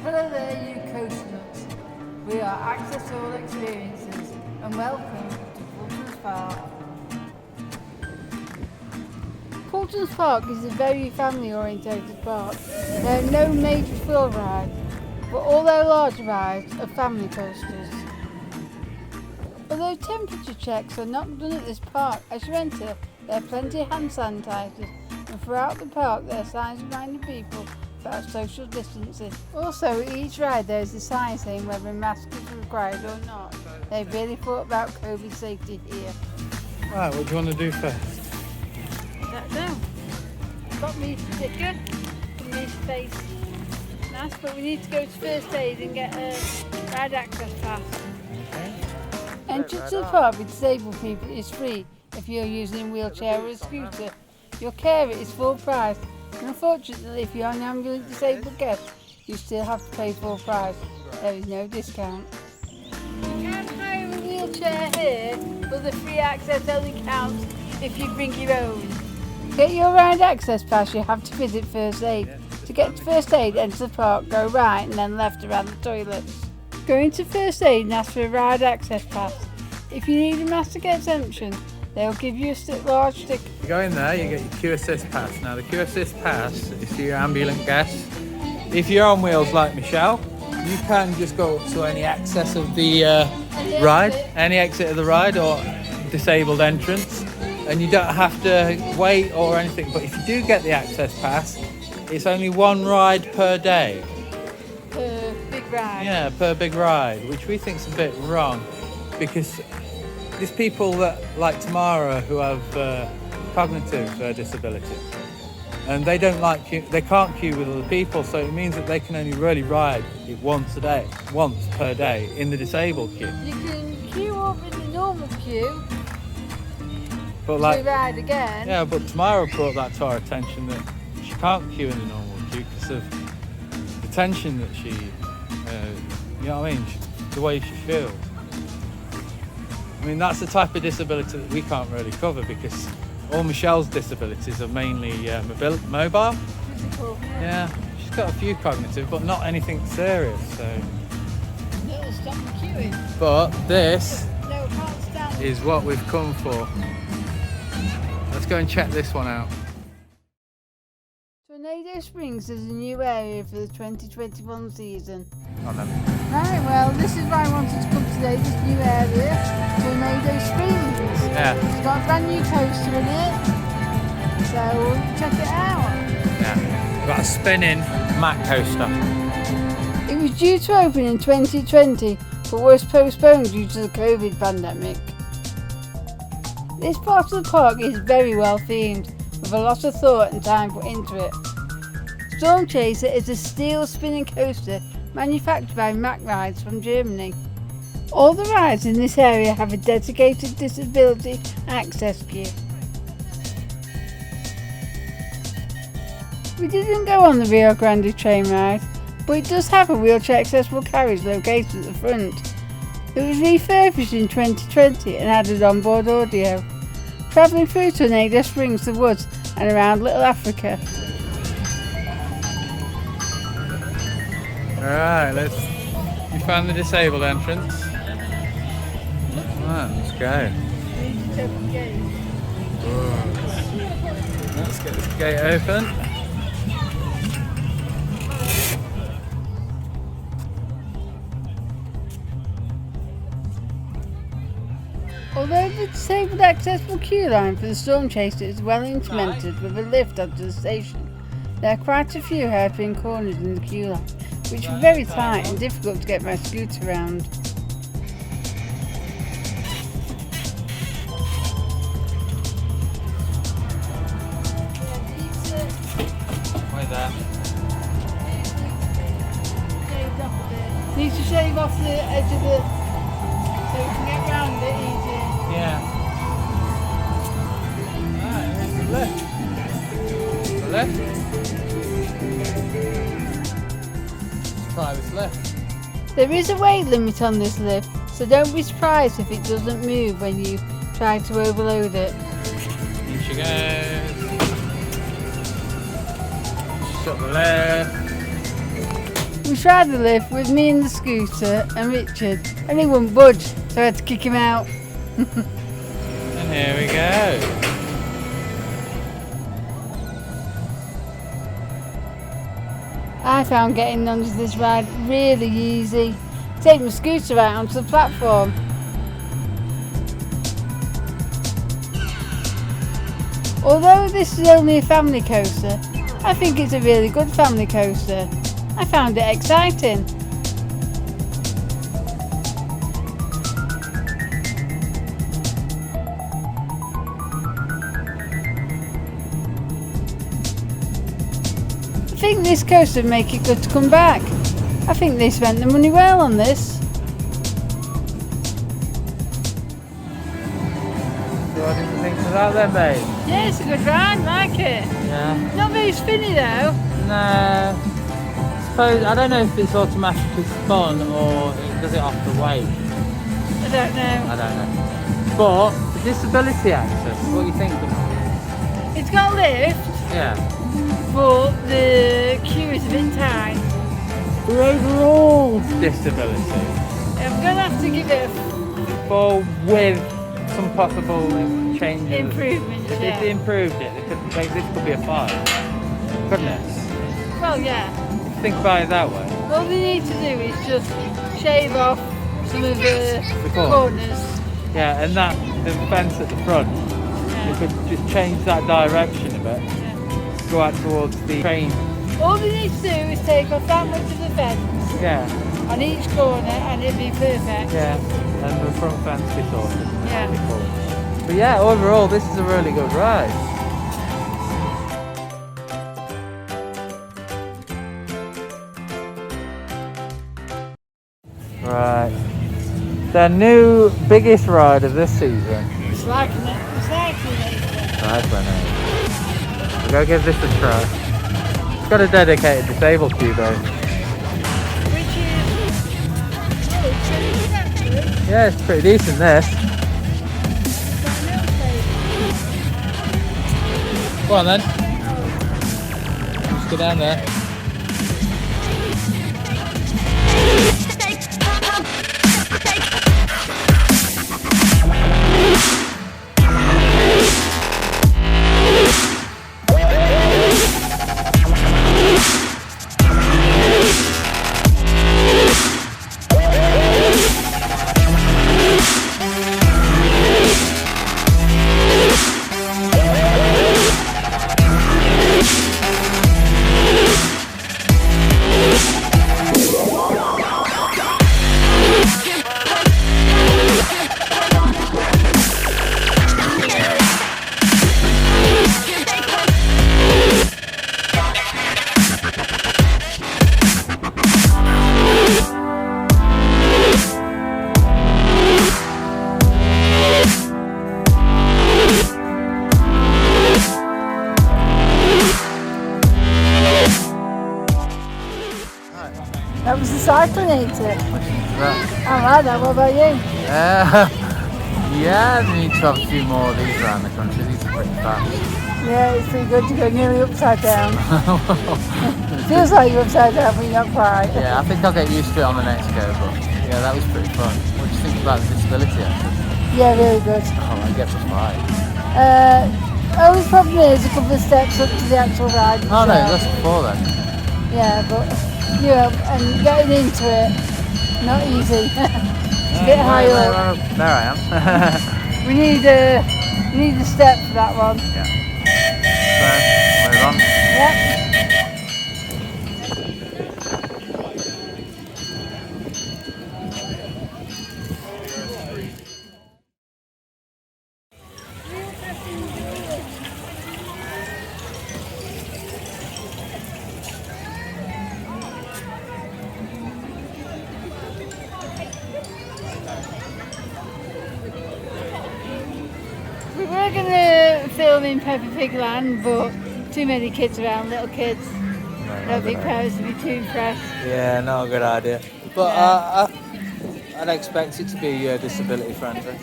Hello there, you coasters. We are Access All Experiences and welcome to Paulton's Park. Paulton's Park is a very family-orientated park. There are no major thrill rides, but all their larger rides are family coasters. Although temperature checks are not done at this park, as you enter, there are plenty of hand sanitizers, and throughout the park there are signs reminding people about social distancing. Also, at each ride there is a sign saying whether a mask is required or not. They've really thought about COVID safety here. Right, what do you want to do first? I don't know. Got me sticker and me face mask, but we need to go to first aid and get a ride access pass. Okay. Entrance to the park with disabled people is free if you're using a wheelchair or a scooter. Your carer is full price, and unfortunately if you're an ambulance disabled guest, you still have to pay full price. There is no discount. You can hire a wheelchair here, but the free access only counts if you bring your own. To get your ride access pass, you have to visit first aid. To get to first aid, enter the park, go right and then left around the toilets. Go into first aid and ask for a ride access pass. If you need a mask exemption, they'll give you a large sticker. You go in there, you get your Q Assist pass. Now the Q Assist pass is for your ambulant guests. If you're on wheels like Michelle, you can just go up to any access of the ride, any exit of the ride or disabled entrance, and you don't have to wait or anything. But if you do get the access pass, it's only one ride per day. Per big ride. Yeah, per big ride, which we think's a bit wrong, because there's people that, like Tamara, who have cognitive disability, and they don't like they can't queue with other people, so it means that they can only really ride it once per day in the disabled queue. You can queue up in the normal queue, but to ride again. Yeah, but Tamara brought that to our attention that she can't queue in the normal queue because of the tension that she, you know what I mean, the way she feels. I mean, that's the type of disability that we can't really cover because all Michelle's disabilities are mainly mobile. Physical. Yeah, she's got a few cognitive, but not anything serious. So. It'll stop the queuing. But this No, can't stand. is what we've come for. Let's go and check this one out. Tornado Springs is a new area for the 2021 season. On then. Right, well, this is why I wanted to come today, this new area, Tornado Springs. Yeah. It's got a brand new coaster in it, so we'll check it out. Yeah. We've got a spinning mat coaster. It was due to open in 2020, but was postponed due to the COVID pandemic. This part of the park is very well themed, with a lot of thought and time put into it. Stormchaser is a steel spinning coaster manufactured by Mack Rides from Germany. All the rides in this area have a dedicated disability access queue. We didn't go on the Rio Grande train ride, but it does have a wheelchair accessible carriage located at the front. It was refurbished in 2020 and added onboard audio. Travelling through Tornado Springs, the woods and around Little Africa. Alright, you found the disabled entrance. Right, let's go. Let's get this gate open. Although the disabled accessible queue line for the Stormchaser is well implemented with a lift onto the station, there are quite a few hairpin corners in the queue line, which are very tight and difficult to get my scooter around. Wait there. Need to shave off the edge of the, so we can get around it easier. Yeah. Alright, here's the lift. The lift. Let's try this lift. There is a weight limit on this lift, so don't be surprised if it doesn't move when you try to overload it. In she goes. Shut the lift. We We tried the lift with me and the scooter and Richard, and he wouldn't budge, so I had to kick him out. And here we go. I found getting onto this ride really easy. Take my scooter out onto the platform. Although this is only a family coaster, I think it's a really good family coaster. I found it exciting. I think this coaster would make it good to come back. I think they spent the money well on this. So what did you think of that then, babe? Yeah, it's a good ride, I like it. Yeah. Not very spinny though. No. I don't know if it's automatically spun or it does it off the weight. I don't know. I don't know. But the disability access, what do you think of it? It's got a lift, Yeah. but the queue is a bit tight. The overall disability, I'm going to have to give it a but with some possible changes. improvement. If Yeah. they improved it, this could be a 5. Couldn't it? Well, yeah. Think about it that way. All they need to do is just shave off some of the corners. Yeah, and the fence at the front, Yeah. you could just change that direction a bit. Yeah. Go out towards the train. All they need to do is take off that much of the fence Yeah, on each corner and it'd be perfect. yeah. And the front fence be sorted. Yeah. That'd be cool. But yeah, overall, this is a really good ride. Right. The new biggest ride of this season. It's like an We'll go give this a try. It's got a dedicated disabled queue though. which is Yeah, it's pretty decent this. Go on then. Just go down there. That was the cyclinator. Right. I like that. What about you? Yeah, they need to have a few more of these around the country. These are pretty fast. Yeah, it's pretty good to go nearly upside down. Feels like you're upside down, but you're not quite. Yeah, I think I'll get used to it on the next go, but yeah, that was pretty fun. What do you think about the disability access? Yeah, really good. Oh, I get a 5. Only problem is a couple of steps up to the actual ride. Oh no, itself. that's before then. Yeah, but you know, and getting into it, not easy. It's a bit high up. There I am. We need a step for that one. Yeah. So, move on. Yep. We were going to film in Peppa Pig Land, but too many kids around, little kids. I don't think parents would be too impressed. Yeah, not a good idea. But I'd expect it to be disability friendly.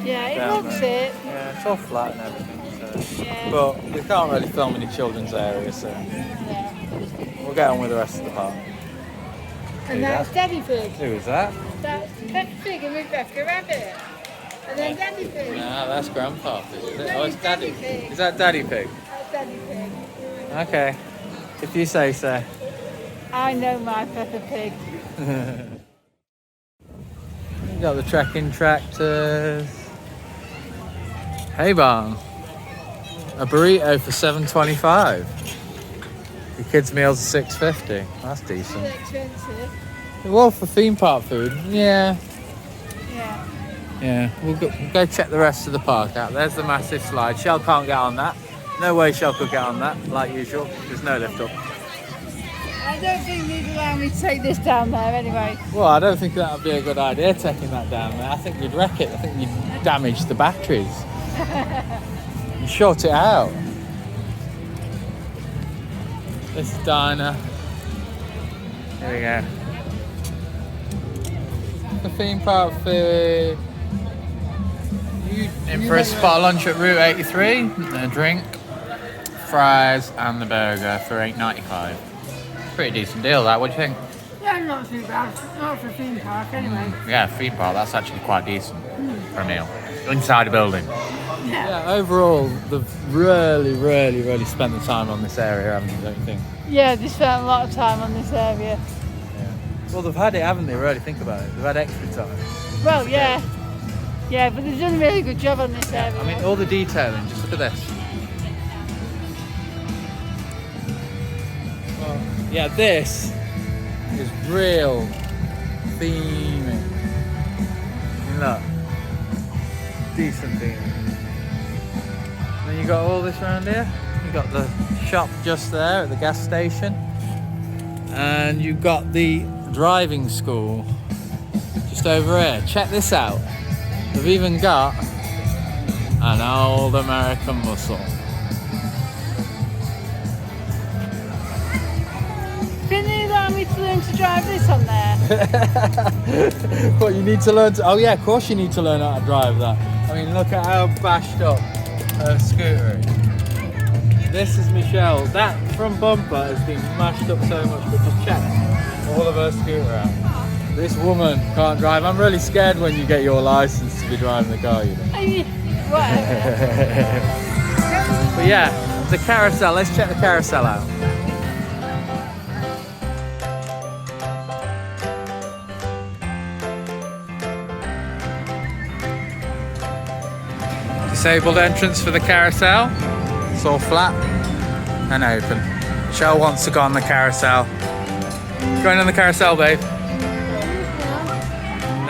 Yeah, it Down looks there. it. Yeah, it's all flat and everything. So. Yeah. But we can't really film in the children's area, so Yeah. we'll get on with the rest of the park. And that's Daddy Pig. Who was that? That's Peppa Pig and Rebecca Rabbit. And then Daddy Pig. No, that's Grandpa Pig, is it? No, Oh, it's it's Daddy. Daddy Pig. Is that Daddy Pig? That's Daddy Pig. Okay, if you say so. I know my Peppa Pig. You got the trekking tractors. Hay barn. A burrito for $7.25. Your kids' meals are $6.50. That's decent. It's expensive. Well, for theme park food, yeah. Yeah. Yeah, we'll go check the rest of the park out. There's the massive slide. Shell can't get on that. No way Shell could get on that, like usual. There's no lift up. I don't think they'd allow me to take this down there anyway. Well, I don't think that would be a good idea, taking that down there. I think you'd wreck it. I think you'd damage the batteries. You short it out. This diner. Here we go. The theme park food. In for a spot lunch at Route 83, a drink, fries and the burger for $8.95. Pretty decent deal that, what do you think? Yeah, not too bad. Not for a theme park anyway. Yeah, theme park, that's actually quite decent for a meal. Inside a building. Yeah, overall, they've really spent the time on this area, haven't they, don't you think? Yeah, they spent a lot of time on this area. Yeah. Well, they've had it, haven't they, really? Think about it. They've had extra time. Well, yeah. Yeah, but they've done a really good job on this area. I mean, all the detailing, just look at this. Well, yeah, this is real theming. Look, decent theming. Then you got all this around here. You got the shop just there at the gas station, and you got the driving school just over here. Check this out. They've even got an old American muscle. Can you allow me to learn to drive this on there? What, you need to learn to... Oh yeah, of course you need to learn how to drive that. I mean, look at how bashed up her scooter is. This is Michelle. That front bumper has been mashed up so much, but just check all of her scooter out. This woman can't drive. I'm really scared when you get your license to be driving the car, you know. Whatever. But yeah, the carousel. Let's check the carousel out. Disabled entrance for the carousel. It's all flat and open. Shell wants to go on the carousel. Going on the carousel, babe?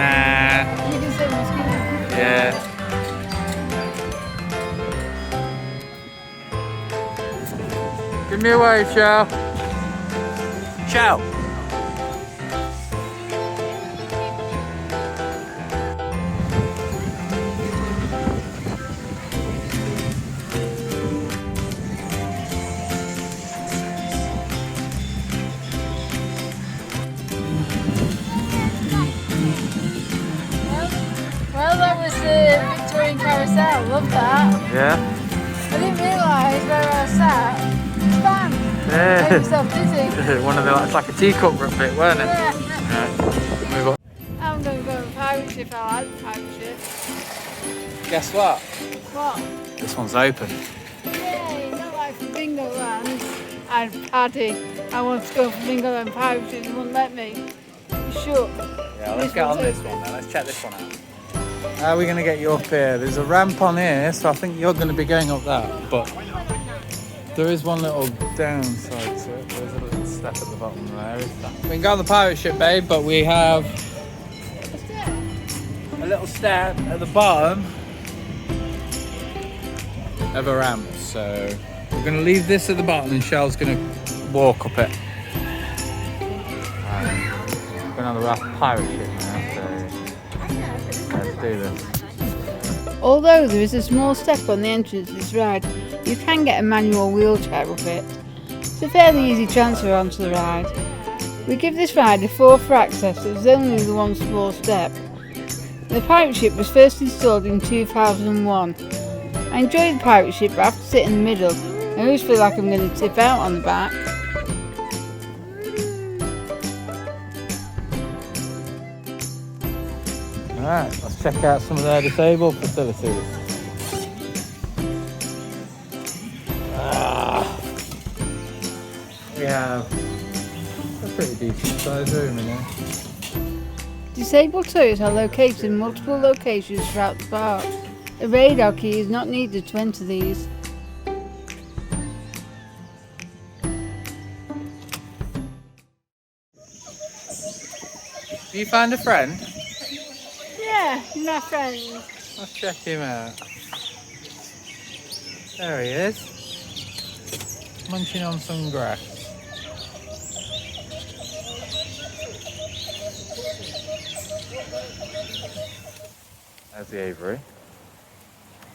Nah. You can say mosquito. Yeah. Give me a wave, Shell. Shell. Well, that was the Victorian Carousel. Love that. Yeah. I didn't realise where I sat. Bang! Yeah. Made myself dizzy. One of the, it's like a teacup bit, weren't it? Yeah. Yeah. Move on. I'm going to go on a pirate ship. I like the pirate ship. Guess what? What? This one's open. Yay! Not like for Bingo Land. And Paddy, I wanted to go for Bingo Land pirate ship. They wouldn't let me. You sure? Yeah, let's get on this one now. Let's check this one out. How are we going to get you up here? There's a ramp on here, so I think you're going to be going up that. But there is one little downside to it. There's a little step at the bottom there, isn't there? We can go on the pirate ship, babe, but we have a little step at the bottom of a ramp. So we're going to leave this at the bottom and Shell's going to walk up it. We're going on the pirate ship now, so let's do this. Although there is a small step on the entrance to this ride, you can get a manual wheelchair up it. It's a fairly easy transfer onto the ride. We give this ride a 4 for access, so there's only the one small step. The pirate ship was first installed in 2001. I enjoy the pirate ship, but I have to sit in the middle. I always feel like I'm going to tip out on the back. Right, let's check out some of their disabled facilities. We have a pretty decent sized room in here. Disabled toilets are located in multiple locations throughout the park. A radar key is not needed to enter these. Have you found a friend? Yeah, my friend. Let's check him out. There he is. Munching on some grass. There's the aviary.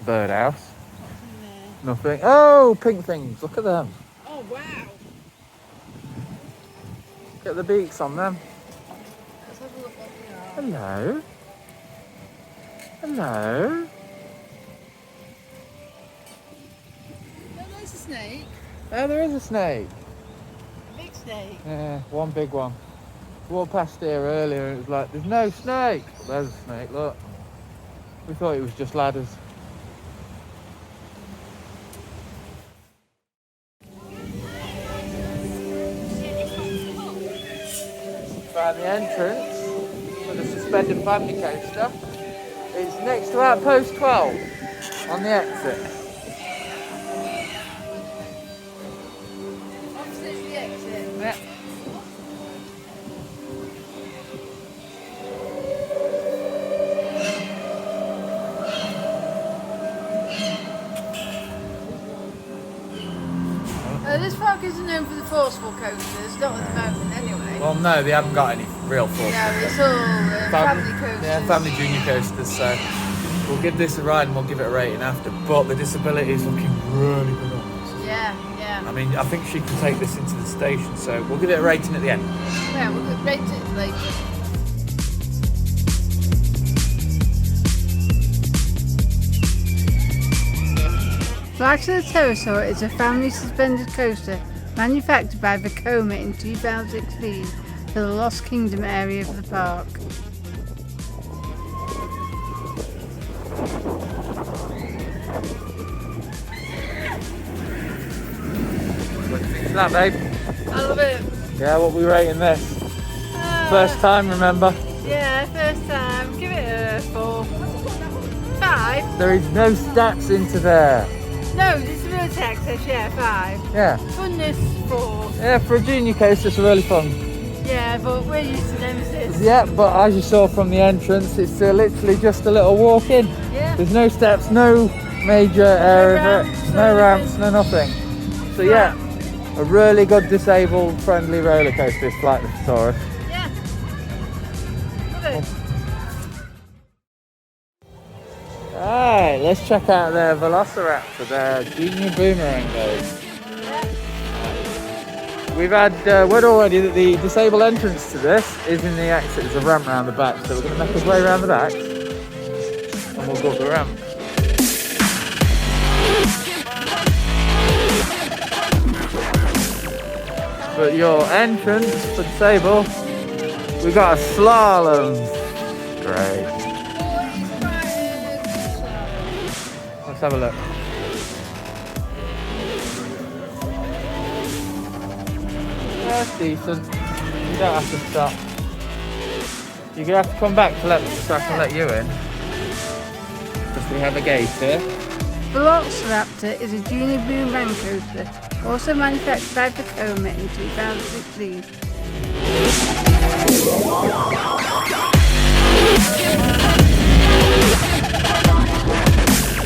Birdhouse. Nothing. Oh, pink things. Look at them. Oh wow. Look at the beaks on them. Let's have a look what they are. Hello. Hello. Oh, there's a snake. Oh, there is a snake. A big snake. Yeah, one big one. Walked past here earlier and it was like, there's no snake. But there's a snake, look. We thought it was just ladders. Found the entrance for the suspended family coaster. It's next to Outpost 12 on the exit. Opposite the exit. Yeah. This park isn't known for the forceful coasters, not at the moment anyway. Well, no, they haven't got any real force. No, it's all family coasters. Yeah, family junior coasters. So we'll give this a ride and we'll give it a rating after. But the disability is looking really good on this. Yeah, yeah. I mean, I think she can take this into the station, so we'll give it a rating at the end. Yeah, we'll rate it later. Flight of the Carousel is a family suspended coaster manufactured by Vekoma in 2016 for the Lost Kingdom area of the park. What do you think of that, babe? I love it. Yeah, what we rating this? First time, remember? Yeah, first time. Give it a 4. 5? There is no stats into there. No, disability access, yeah, 5. Yeah. Funness, 4. Yeah, for a junior coaster, it's really fun. Yeah, but we're used to Nemesis. Yeah, but as you saw from the entrance, it's literally just a little walk in. Yeah. There's no steps, no major area, ramps, no no ramps, no nothing. So yeah, a really good disabled friendly roller coaster, this Flight of the Taurus. Yeah. Love it. Alright, let's check out their Velociraptor, their junior boomerang goes. We've had word already that the disabled entrance to this is in the exit. There's a ramp round the back, so we're going to make our way around the back and we'll go up the ramp. But your entrance for disabled, we got a slalom. Great. Let's have a look. That's decent. You don't have to stop. You're going to have to come back to so I can let you in. Because we have a gate here. Velociraptor is a junior boomerang coaster, also manufactured by Vekoma in 2016.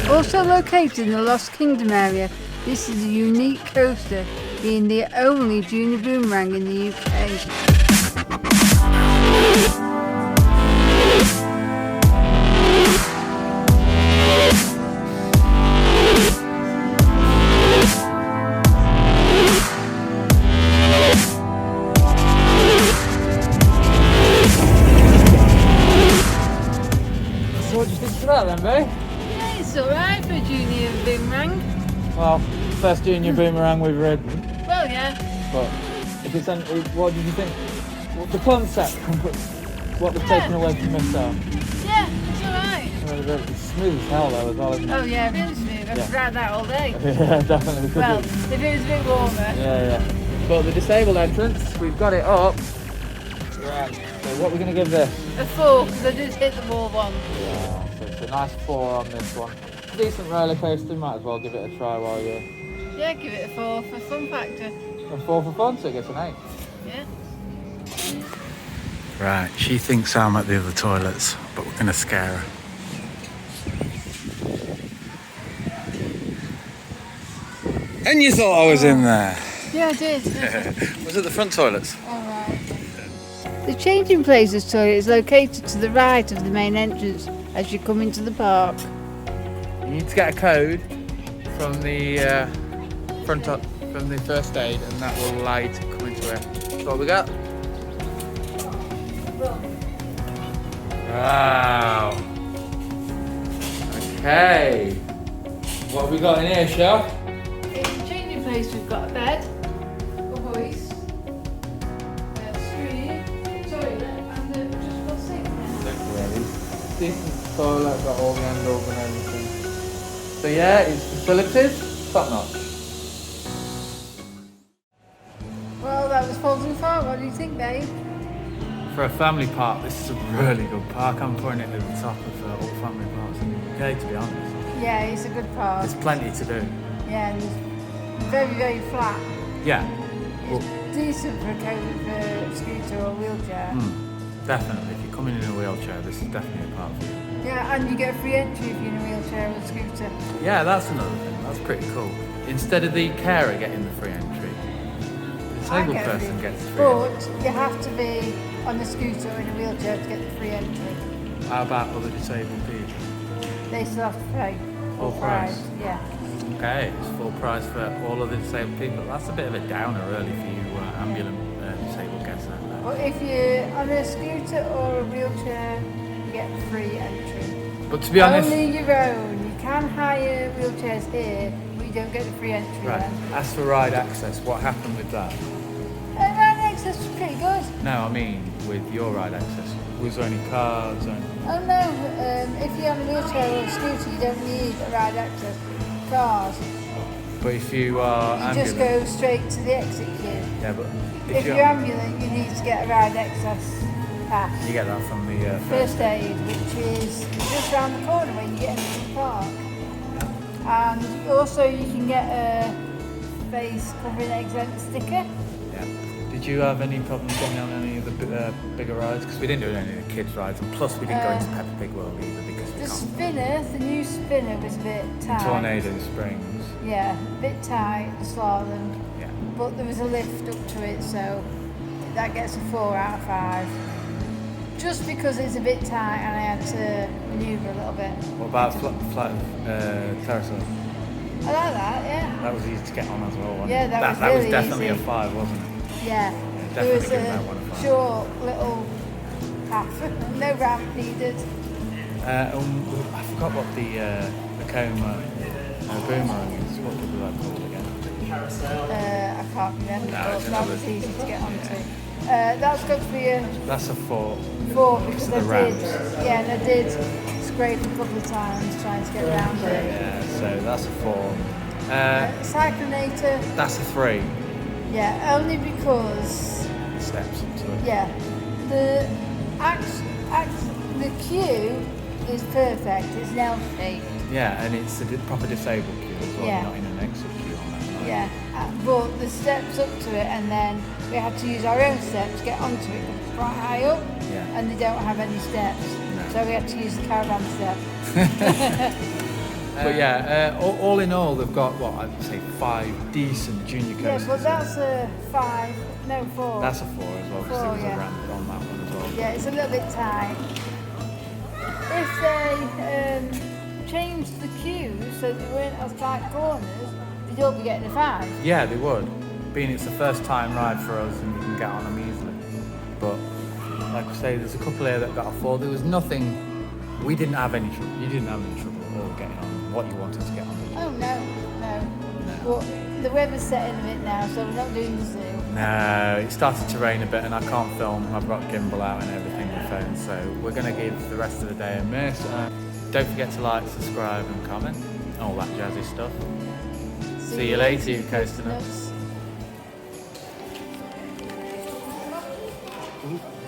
Also located in the Lost Kingdom area, this is a unique coaster, being the only junior boomerang in the UK. So what do you think of that then, babe? Yeah, it's alright for a junior boomerang. Well, first junior boomerang we've ridden. Well, yeah. But if it's what did you think? What the concept, what they've taken away from this? Yeah, really good. It's smooth as hell though as well, isn't it? Oh yeah, really smooth. I could ride that all day. Yeah, definitely. We could Well, do. if it was a bit warmer. Yeah. But the disabled entrance, we've got it up. Right. So what we're going to give this? A 4, because I did hit the wall once. Yeah, so it's a nice 4 on this one. Decent roller coaster, might as well give it a try while you're... Yeah, give it a 4 for fun factor. A 4 for fun, so it gets an 8. Yeah. Right, she thinks I'm at the other toilets, but we're going to scare her. And you thought I was in there? Yeah, I did. Was it the front toilets? Alright. The changing places toilet is located to the right of the main entrance as you come into the park. You need to get a code from the from the first aid, and that will allow you to come into it. So what we got? Wow. Okay. What have we got in here, Shell? In the changing place we've got a bed, a hoist, a screen, a toilet and a adjustable sink. Decent toilet, got all the handles and everything. So yeah, its facilities, top notch. Well, that was Paulton Farm. What do you think, babe? For a family park, this is a really good park. I'm putting it at the top of all family parks in the UK, to be honest. Yeah, it's a good park. There's plenty to do. Yeah, and it's very, very flat. Yeah. It's decent for a scooter or wheelchair. Definitely. If you're coming in a wheelchair, this is definitely a park for you. Yeah, and you get free entry if you're in a wheelchair or a scooter. Yeah, that's another thing. That's pretty cool. Instead of the carer getting the free entry, the disabled person gets free entry. But you have to be on a scooter or in a wheelchair to get the free entry. How about other disabled people? They still have to pay Full price? Yeah. Okay, it's full price for all of the disabled people. That's a bit of a downer, really, for you ambulant disabled guests out there. But if you're on a scooter or a wheelchair, you get free entry. But to be honest... Only your own. You can hire wheelchairs here, but you don't get the free entry Right, then. as for ride access, what happened with that? Ride access was pretty good. No, I mean, with your ride access, was there any cards or anything? Oh no, if you're on a wheelchair or a scooter, you don't need a ride access card. But if you are You ambulant... just go straight to the exit queue. Yeah, but If you're ambulant, you need to get a ride access pass. You get that from the... First aid, which is just around the corner when you get into the park. And also you can get a face covering exempt sticker. Yeah. Did you have any problems getting on any of the bigger rides? Because we didn't do any of the kids' rides, and plus we didn't go into Peppa Pig World either because we The can't. spinner, the new spinner was a bit tight. Tornado Springs. Yeah, a bit tight, the slalom. Yeah. But there was a lift up to it, so that gets a 4 out of 5. Just because it's a bit tight and I had to manoeuvre a little bit. What about Carousel? I like that, yeah. That was easy to get on as well, wasn't Yeah, it? that was That was really definitely easy. a 5, wasn't it? Yeah. There definitely was give that one a a 5. short little path, no ramp needed. I forgot what the Coma boomerang is. What was that called again? I can't remember, No, but it's that another- was easy to get onto. That's got to be a That's a 4. 4 because of I the ramp. did, yeah, and I did scrape a couple of times trying to get around it. Yeah, so that's a 4. Cyclonator, That's a 3. yeah, only because, Steps into it. yeah, the queue is perfect. It's an L shape. Yeah, and it's a proper disabled queue as well. Yeah. You're not in an exit queue on that line. Yeah, but the steps up to it, and then we had to use our own steps to get onto it because it's quite high up, Yeah. and they don't have any steps, No. so we had to use the caravan step. But yeah, all in all, they've got what I'd say 5 decent junior Yeah, coasters. but that's a 4. That's a 4 as well because there 4, was yeah. a ramp on that one as well. Yeah, it's a little bit tight. If they changed the queues so they weren't as tight corners, they'd all be getting a 5. Yeah, they would. Being it's the first time ride for us and we can get on them easily. But like I say, there's a couple here that got a 4. There was nothing. We didn't have any trouble. You didn't have any trouble at all getting on what you wanted to get on. Oh no. But the weather's setting a bit now, so we're not doing the zoo. No, it started to rain a bit and I can't film. I've got gimbal out and everything with phone, so we're going to give the rest of the day a miss. Don't forget to like, subscribe and comment. All that jazzy stuff. See you later, you coastal nuts. nuts.